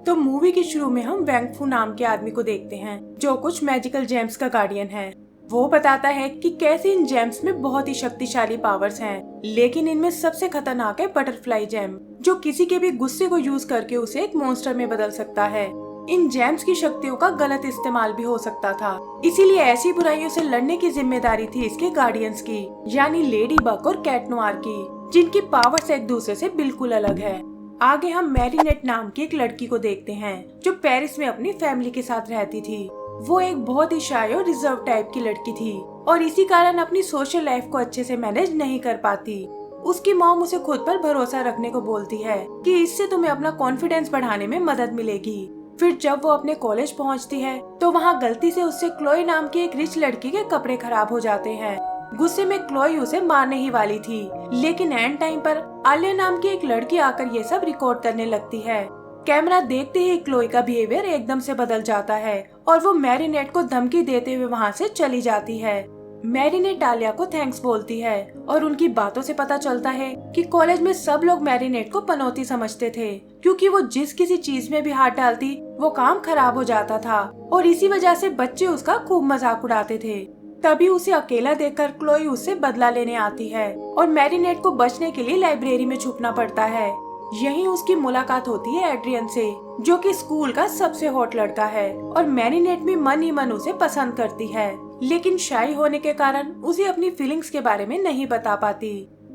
तो मूवी के शुरू में हम वेंग फू नाम के आदमी को देखते हैं जो कुछ मैजिकल जेम्स का गार्डियन है। वो बताता है कि कैसे इन जेम्स में बहुत ही शक्तिशाली पावर्स हैं, लेकिन इनमें सबसे खतरनाक है बटरफ्लाई जेम, जो किसी के भी गुस्से को यूज करके उसे एक मॉन्स्टर में बदल सकता है। इन जेम्स की शक्तियों का गलत इस्तेमाल भी हो सकता था, इसीलिए ऐसी बुराइयों से लड़ने की जिम्मेदारी थी इसके गार्डियंस की, यानी लेडी बक और कैट नोआर की, जिनकी पावर्स एक दूसरे से बिल्कुल अलग है। आगे हम मैरीनेट नाम की एक लड़की को देखते हैं जो पेरिस में अपनी फैमिली के साथ रहती थी। वो एक बहुत ही शाय और रिजर्व टाइप की लड़की थी और इसी कारण अपनी सोशल लाइफ को अच्छे से मैनेज नहीं कर पाती। उसकी मॉम उसे खुद पर भरोसा रखने को बोलती है कि इससे तुम्हें अपना कॉन्फिडेंस बढ़ाने में मदद मिलेगी। फिर जब वो अपने कॉलेज पहुंचती है तो वहाँ गलती से उससे क्लोई नाम की एक रिच लड़की के कपड़े खराब हो जाते हैं। गुस्से में क्लोई उसे मारने ही वाली थी, लेकिन एंड टाइम पर आलिया नाम की एक लड़की आकर ये सब रिकॉर्ड करने लगती है। कैमरा देखते ही क्लोई का बिहेवियर एकदम से बदल जाता है और वो मैरीनेट को धमकी देते हुए वहाँ से चली जाती है। मैरीनेट आलिया को थैंक्स बोलती है और उनकी बातों से पता चलता है कि कॉलेज में सब लोग मैरीनेट को पनौती समझते थे, क्योंकि वो जिस किसी चीज में भी हाथ डालती वो काम खराब हो जाता था और इसी वजह से बच्चे उसका खूब मजाक उड़ाते थे। तभी उसे अकेला देखकर क्लोई उससे बदला लेने आती है और मैरीनेट को बचने के लिए लाइब्रेरी में छुपना पड़ता है। यहीं उसकी मुलाकात होती है एड्रियन से, जो कि स्कूल का सबसे हॉट लड़का है और मैरीनेट भी मन ही मन उसे पसंद करती है, लेकिन शाई होने के कारण उसे अपनी फीलिंग्स के बारे में नहीं बता पाती।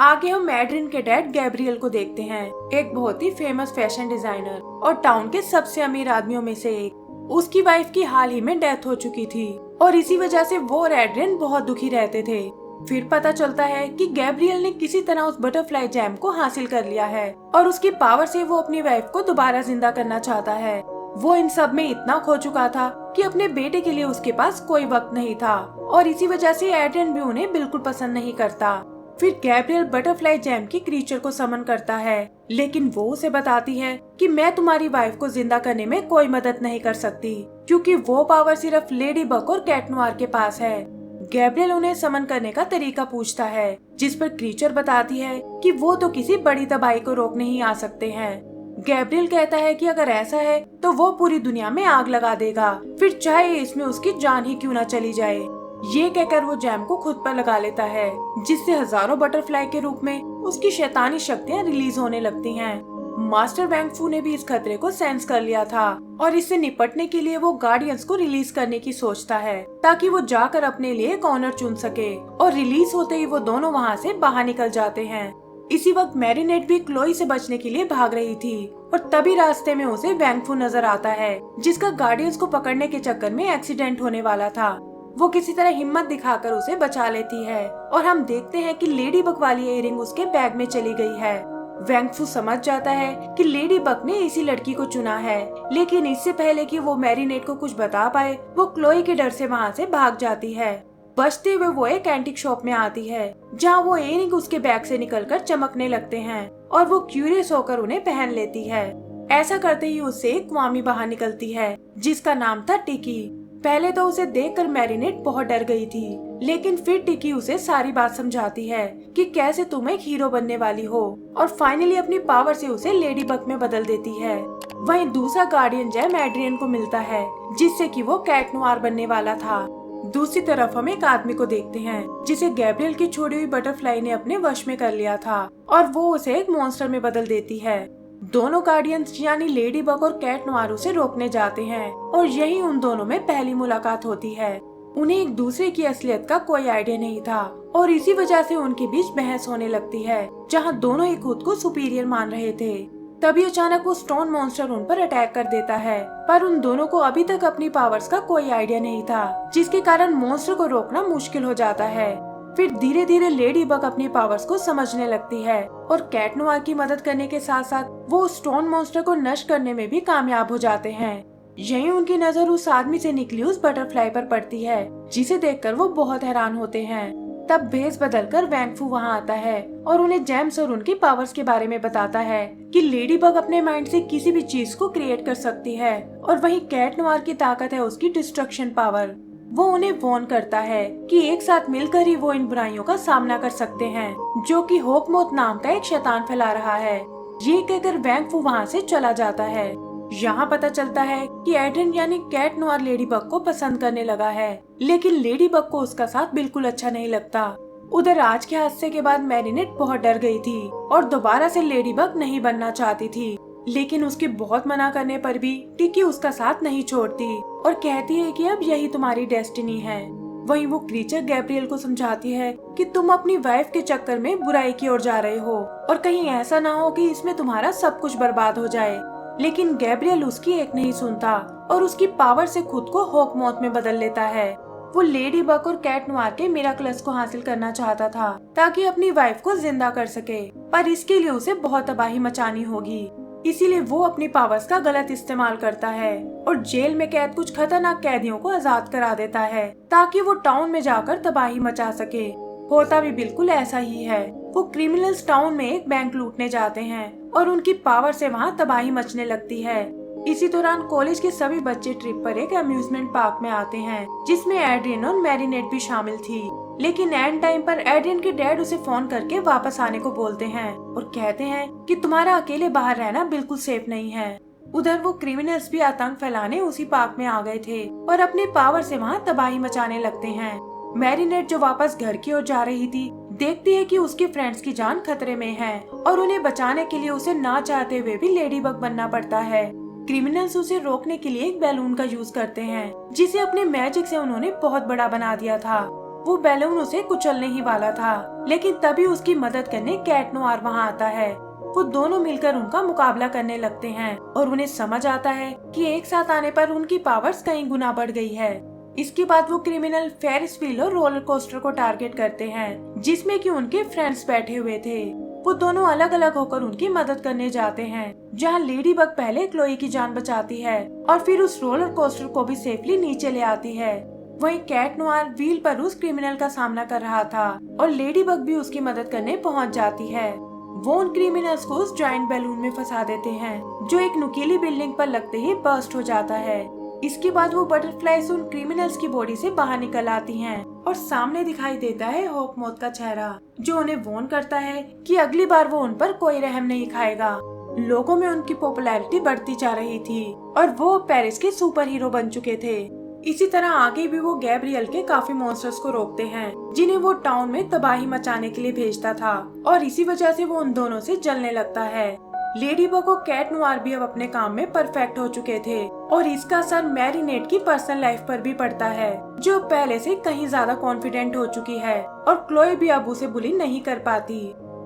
आगे हम एड्रियन के डैड गैब्रियल को देखते हैं, एक बहुत ही फेमस फैशन डिजाइनर और टाउन के सबसे अमीर आदमियों में से एक। उसकी वाइफ की हाल ही में डेथ हो चुकी थी और इसी वजह से वो और एड्रियन बहुत दुखी रहते थे। फिर पता चलता है कि गैब्रियल ने किसी तरह उस बटरफ्लाई जैम को हासिल कर लिया है और उसकी पावर से वो अपनी वाइफ को दोबारा जिंदा करना चाहता है। वो इन सब में इतना खो चुका था कि अपने बेटे के लिए उसके पास कोई वक्त नहीं था और इसी वजह से एड्रियन भी उन्हें बिल्कुल पसंद नहीं करता। फिर गैब्रियल बटरफ्लाई जैम की क्रीचर को समन करता है, लेकिन वो उसे बताती है कि मैं तुम्हारी वाइफ को जिंदा करने में कोई मदद नहीं कर सकती, क्योंकि वो पावर सिर्फ लेडी बक और कैट नोआर के पास है। गैब्रियल उन्हें समन करने का तरीका पूछता है, जिस पर क्रीचर बताती है कि वो तो किसी बड़ी तबाही को रोकने ही आ सकते हैं। गैब्रियल कहता है कि अगर ऐसा है तो वो पूरी दुनिया में आग लगा देगा, फिर चाहे इसमें उसकी जान ही क्यों न चली जाए। ये कहकर वो जैम को खुद पर लगा लेता है, जिससे हजारों बटरफ्लाई के रूप में उसकी शैतानी शक्तियाँ रिलीज होने लगती हैं। मास्टर वेंग फू ने भी इस खतरे को सेंस कर लिया था और इससे निपटने के लिए वो गार्डियंस को रिलीज करने की सोचता है, ताकि वो जाकर अपने लिए एक ऑनर चुन सके। और रिलीज होते ही वो दोनों वहाँ से बाहर निकल जाते हैं। इसी वक्त मैरीनेट भी क्लोई से बचने के लिए भाग रही थी और तभी रास्ते में उसे वेंग फू नजर आता है, जिसका गार्डियंस को पकड़ने के चक्कर में एक्सीडेंट होने वाला था। वो किसी तरह हिम्मत दिखाकर उसे बचा लेती है और हम देखते हैं कि लेडी बक वाली इयररिंग उसके बैग में चली गई है। वेंग फू समझ जाता है कि लेडी बक ने इसी लड़की को चुना है, लेकिन इससे पहले कि वो मैरीनेट को कुछ बता पाए वो क्लोई के डर से वहाँ से भाग जाती है। बचते हुए वो एक एंटीक शॉप में आती है, जहाँ वो इयररिंग उसके बैग से निकलकर चमकने लगते हैं और वो क्यूरियस होकर उन्हें पहन लेती है। ऐसा करते ही उससे एक क्वामी बाहर निकलती है, जिसका नाम था टिकी। पहले तो उसे देखकर मैरीनेट बहुत डर गई थी, लेकिन फिर टिकी उसे सारी बात समझाती है कि कैसे तुम एक हीरो बनने वाली हो और फाइनली अपनी पावर से उसे लेडी बक में बदल देती है। वहीं दूसरा गार्डियन जैम एड्रियन को मिलता है, जिससे कि वो कैट नोआर बनने वाला था। दूसरी तरफ हम एक आदमी को देखते हैं जिसे गैब्रियल की छोड़ी हुई बटरफ्लाई ने अपने वश में कर लिया था और वो उसे एक मॉन्स्टर में बदल देती है। दोनों गार्डियंस यानी लेडी बक और कैट नोआर उसे रोकने जाते हैं और यही उन दोनों में पहली मुलाकात होती है। उन्हें एक दूसरे की असलियत का कोई आइडिया नहीं था और इसी वजह से उनके बीच बहस होने लगती है, जहां दोनों ही खुद को सुपीरियर मान रहे थे। तभी अचानक वो स्टोन मॉन्स्टर उन पर अटैक कर देता है, पर उन दोनों को अभी तक अपनी पावर्स का कोई आइडिया नहीं था, जिसके कारण मॉन्स्टर को रोकना मुश्किल हो जाता है। फिर धीरे धीरे लेडी बक अपनी पावर्स को समझने लगती है और कैट नोआर की मदद करने के साथ साथ वो स्टोन मॉन्स्टर को नष्ट करने में भी कामयाब हो जाते हैं। यहीं उनकी नजर उस आदमी से निकली उस बटरफ्लाई पर पड़ती है, जिसे देखकर वो बहुत हैरान होते हैं। तब भेस बदलकर वेंग फू वहाँ आता है और उन्हें जेम्स और उनकी पावर्स के बारे में बताता है कि लेडी बग अपने माइंड से किसी भी चीज को क्रिएट कर सकती है और वहीं कैट नोआर की ताकत है उसकी डिस्ट्रक्शन पावर। वो उन्हें वॉर्न करता है कि एक साथ मिलकर ही वो इन बुराइयों का सामना कर सकते हैं, जो कि होकमोत नाम का एक शैतान फैला रहा है। ये कहकर वेंग फू वहाँ से चला जाता है। यहाँ पता चलता है कि एड्रियन यानी कैट नोयर लेडी बग को पसंद करने लगा है, लेकिन लेडी बग को उसका साथ बिल्कुल अच्छा नहीं लगता। उधर आज के हादसे के बाद मैरीनेट बहुत डर गई थी और दोबारा से लेडी बग नहीं बनना चाहती थी, लेकिन उसके बहुत मना करने पर भी टिकी उसका साथ नहीं छोड़ती और कहती है कि अब यही तुम्हारी डेस्टिनी है। वहीं वो क्रीचर गैब्रियल को समझाती है कि तुम अपनी वाइफ के चक्कर में बुराई की ओर जा रहे हो और कहीं ऐसा ना हो कि इसमें तुम्हारा सब कुछ बर्बाद हो जाए। लेकिन गैब्रियल उसकी एक नहीं सुनता और उसकी पावर से खुद को होक मौत में बदल लेता है। वो लेडी बग और कैट नोयर के मिराकल्स को हासिल करना चाहता था ताकि अपनी वाइफ को जिंदा कर सके, पर इसके लिए उसे बहुत तबाही मचानी होगी। इसीलिए वो अपनी पावर्स का गलत इस्तेमाल करता है और जेल में कैद कुछ खतरनाक कैदियों को आजाद करा देता है ताकि वो टाउन में जाकर तबाही मचा सके। होता भी बिल्कुल ऐसा ही है। वो क्रिमिनल्स टाउन में एक बैंक लूटने जाते हैं और उनकी पावर से वहाँ तबाही मचने लगती है। इसी दौरान कॉलेज के सभी बच्चे ट्रिप पर एक अम्यूजमेंट पार्क में आते हैं जिसमें एड्रियन और मैरीनेट भी शामिल थी। लेकिन एंड टाइम पर एड्रियन के डैड उसे फोन करके वापस आने को बोलते हैं और कहते हैं कि तुम्हारा अकेले बाहर रहना बिल्कुल सेफ नहीं है। उधर वो क्रिमिनल्स भी आतंक फैलाने उसी पार्क में आ गए थे और अपने पावर से वहाँ तबाही मचाने लगते हैं। मैरीनेट जो वापस घर की ओर जा रही थी, देखती है कि उसके फ्रेंड्स की जान खतरे में है और उन्हें बचाने के लिए उसे ना चाहते हुए भी लेडी बग बनना पड़ता है। क्रिमिनल्स उसे रोकने के लिए एक बैलून का यूज करते हैं जिसे अपने मैजिक से उन्होंने बहुत बड़ा बना दिया था। वो बैलून उसे कुचलने ही वाला था, लेकिन तभी उसकी मदद करने कैट नोयर वहाँ आता है। वो दोनों मिलकर उनका मुकाबला करने लगते हैं और उन्हें समझ आता है कि एक साथ आने पर उनकी पावर्स कई गुना बढ़ गई है। इसके बाद वो क्रिमिनल फेरिस व्हील और रोलर कोस्टर को टारगेट करते हैं जिसमें कि उनके फ्रेंड्स बैठे हुए थे। वो दोनों अलग अलग होकर उनकी मदद करने जाते हैं, जहां लेडी बग पहले क्लोई की जान बचाती है और फिर उस रोलर कोस्टर को भी सेफली नीचे ले आती है। वहीं कैट नोयर व्हील पर उस क्रिमिनल का सामना कर रहा था और लेडी बग भी उसकी मदद करने पहुंच जाती है। वो उन क्रिमिनल्स को उस जॉइंट बैलून में फंसा देते हैं जो एक नुकीली बिल्डिंग पर लगते ही बर्स्ट हो जाता है। इसके बाद वो बटरफ्लाइज उन क्रिमिनल्स की बॉडी से बाहर निकल आती हैं और सामने दिखाई देता है होक मौत का चेहरा, जो उन्हें वार्न करता है कि अगली बार वो उन पर कोई रहम नहीं खाएगा। लोगों में उनकी पॉपुलैरिटी बढ़ती जा रही थी और वो पेरिस के सुपर हीरो बन चुके थे। इसी तरह आगे भी वो गैब्रियल के काफी मॉन्स्टर्स को रोकते हैं जिन्हें वो टाउन में तबाही मचाने के लिए भेजता था और इसी वजह से वो उन दोनों से जलने लगता है। लेडी बग और कैट नोयर भी अब अपने काम में परफेक्ट हो चुके थे और इसका असर मैरीनेट की पर्सनल लाइफ पर भी पड़ता है, जो पहले से कहीं ज्यादा कॉन्फिडेंट हो चुकी है और क्लोई भी अब उसे बुली नहीं कर पाती।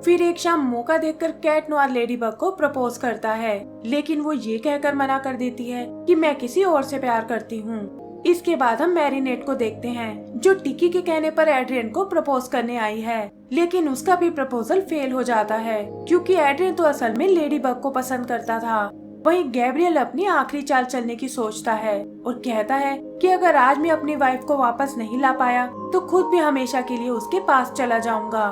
फिर एक शाम मौका देखकर कैट नोयर लेडी बग को प्रपोज करता है, लेकिन वो ये कहकर मना कर देती है कि मैं किसी और से प्यार करती हूँ। इसके बाद हम मैरीनेट को देखते हैं जो टिकी के कहने पर एड्रियन को प्रपोज करने आई है, लेकिन उसका भी प्रपोजल फेल हो जाता है क्योंकि एड्रियन तो असल में लेडी बग को पसंद करता था। वहीं गैब्रियल अपनी आखिरी चाल चलने की सोचता है और कहता है कि अगर आज मैं अपनी वाइफ को वापस नहीं ला पाया तो खुद भी हमेशा के लिए उसके पास चला जाऊंगा।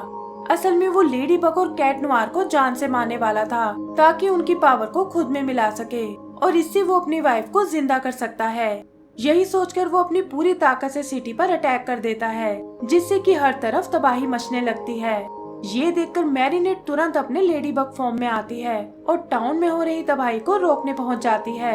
असल में वो लेडी बग और कैट नोयर को जान से मारने वाला था ताकि उनकी पावर को खुद में मिला सके और इससे वो अपनी वाइफ को जिंदा कर सकता है। यही सोचकर वो अपनी पूरी ताकत से सिटी पर अटैक कर देता है, जिससे कि हर तरफ तबाही मचने लगती है। ये देखकर मैरीनेट तुरंत अपने लेडी बग फॉर्म में आती है और टाउन में हो रही तबाही को रोकने पहुंच जाती है।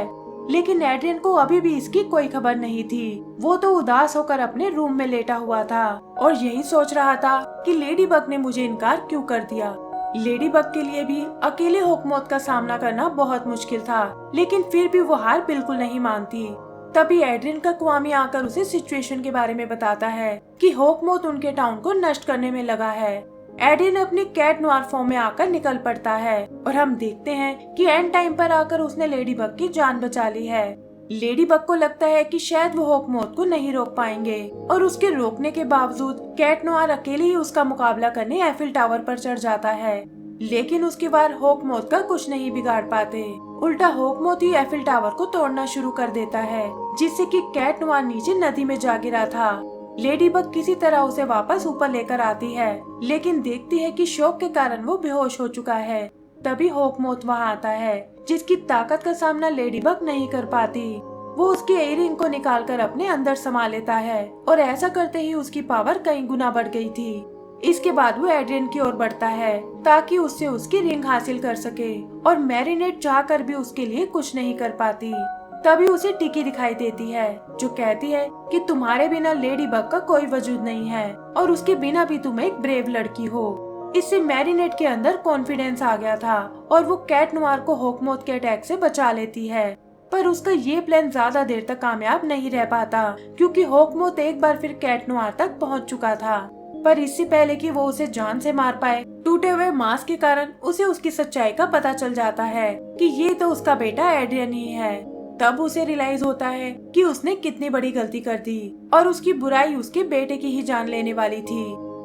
लेकिन एड्रियन को अभी भी इसकी कोई खबर नहीं थी। वो तो उदास होकर अपने रूम में लेटा हुआ था और यही सोच रहा था कि लेडी बग ने मुझे इनकार क्यों कर दिया। लेडी बग के लिए भी अकेले होक मौत का सामना करना बहुत मुश्किल था, लेकिन फिर भी वो हार बिल्कुल नहीं मानती। तभी एड्रियन का क्वामी आकर उसे सिचुएशन के बारे में बताता है कि होक मौत उनके टाउन को नष्ट करने में लगा है। एड्रियन अपने कैट नोयर फॉर्म में आकर निकल पड़ता है और हम देखते हैं कि एंड टाइम पर आकर उसने लेडी बग की जान बचा ली है। लेडी बग को लगता है कि शायद वो होक मौत को नहीं रोक पाएंगे और उसके रोकने के बावजूद कैट नोयर अकेले ही उसका मुकाबला करने एफिल टावर पर चढ़ जाता है, लेकिन उसके बाद होक मौत का कुछ नहीं बिगाड़ पाते। उल्टा होक मौत ही एफिल टावर को तोड़ना शुरू कर देता है, जिससे कि कैट नोयर नीचे नदी में जा गिरा था। लेडी बग किसी तरह उसे वापस ऊपर लेकर आती है, लेकिन देखती है कि शॉक के कारण वो बेहोश हो चुका है। तभी होक मौत वहाँ आता है, जिसकी ताकत का सामना लेडी बग नहीं कर पाती। वो उसके इयररिंग को निकालकर अपने अंदर समा लेता है और ऐसा करते ही उसकी पावर कई गुना बढ़ गई थी। इसके बाद वो एड्रियन की ओर बढ़ता है ताकि उससे उसकी रिंग हासिल कर सके और मैरिनेट चाहकर भी उसके लिए कुछ नहीं कर पाती। तभी उसे टिकी दिखाई देती है जो कहती है कि तुम्हारे बिना लेडी बग का कोई वजूद नहीं है और उसके बिना भी तुम एक ब्रेव लड़की हो। इससे मैरिनेट के अंदर कॉन्फिडेंस आ गया था और वो कैट नोयर को होकमोथ के अटैक से बचा लेती है। पर उसका ये प्लान ज्यादा देर तक कामयाब नहीं रह पाता क्योंकि होकमोथ एक बार फिर कैट नोयर तक पहुंच चुका था। पर इससे पहले कि वो उसे जान से मार पाए, टूटे हुए मास्क के कारण उसे उसकी सच्चाई का पता चल जाता है कि ये तो उसका बेटा एड्रियन ही है। तब उसे रियलाइज होता है कि उसने कितनी बड़ी गलती कर दी और उसकी बुराई उसके बेटे की ही जान लेने वाली थी।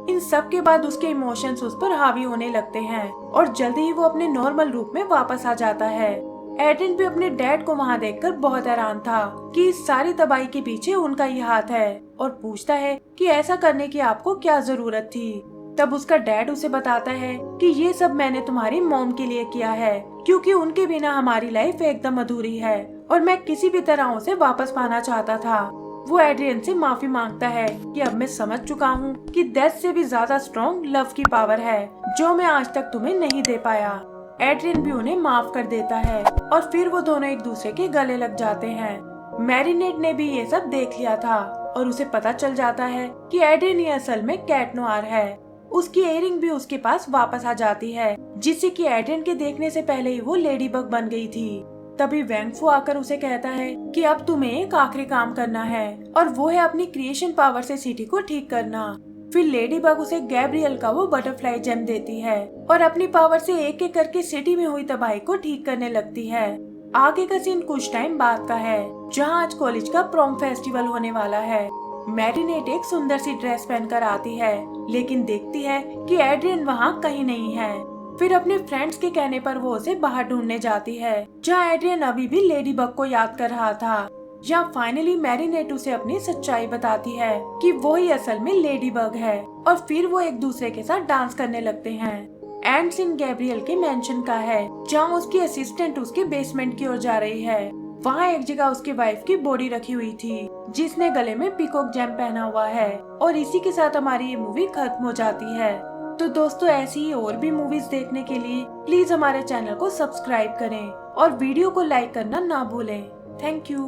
इन सब के बाद उसके इमोशंस उस पर हावी होने लगते हैं और जल्दी ही वो अपने नॉर्मल रूप में वापस आ जाता है। एड्रियन भी अपने डैड को वहाँ देखकर बहुत हैरान था कि इस सारी तबाही के पीछे उनका ही हाथ है और पूछता है कि ऐसा करने की आपको क्या जरूरत थी। तब उसका डैड उसे बताता है कि ये सब मैंने तुम्हारी मॉम के लिए किया है क्योंकि उनके बिना हमारी लाइफ एकदम अधूरी है और मैं किसी भी तरह उसे वापस पाना चाहता था। वो एड्रियन से माफी मांगता है कि अब मैं समझ चुका हूँ कि डेथ से भी ज्यादा स्ट्रॉन्ग लव की पावर है जो मैं आज तक तुम्हें नहीं दे पाया। एड्रियन भी उन्हें माफ कर देता है और फिर वो दोनों एक दूसरे के गले लग जाते हैं। मैरिनेट ने भी ये सब देख लिया था और उसे पता चल जाता है कि एड्रियन ही असल में कैट नोयर है। उसकी इयरिंग भी उसके पास वापस आ जाती है जिससे कि एड्रियन के देखने से पहले ही वो लेडी बग बन गई थी। तभी वैंग फू आकर उसे कहता है कि अब तुम्हें एक आखिरी काम करना है और वो है अपनी क्रिएशन पावर से सिटी को ठीक करना। फिर लेडी बग उसे गैब्रियल का वो बटरफ्लाई जेम देती है और अपनी पावर से एक एक करके सिटी में हुई तबाही को ठीक करने लगती है। आगे का सीन कुछ टाइम बाद का है जहाँ आज कॉलेज का प्रॉम फेस्टिवल होने वाला है। मैरिनेट एक सुंदर सी ड्रेस पहनकर आती है लेकिन देखती है कि एड्रियन वहाँ कहीं नहीं है। फिर अपने फ्रेंड्स के कहने पर वो उसे बाहर ढूंढने जाती है जहाँ एड्रियन अभी भी लेडी बग को याद कर रहा था। जहाँ फाइनली मैरिनेट उसे अपनी सच्चाई बताती है कि वो ही असल में लेडी बग है और फिर वो एक दूसरे के साथ डांस करने लगते हैं। एंड सीन गैब्रियल के मेंशन का है जहाँ उसकी असिस्टेंट उसके बेसमेंट की ओर जा रही है। वहाँ एक जगह उसकी वाइफ की बॉडी रखी हुई थी जिसने गले में पीकॉक जेम पहना हुआ है और इसी के साथ हमारी ये मूवी खत्म हो जाती है। तो दोस्तों ऐसी ही और भी मूवीज देखने के लिए प्लीज हमारे चैनल को सब्सक्राइब करें और वीडियो को लाइक करना ना भूलें। Thank you.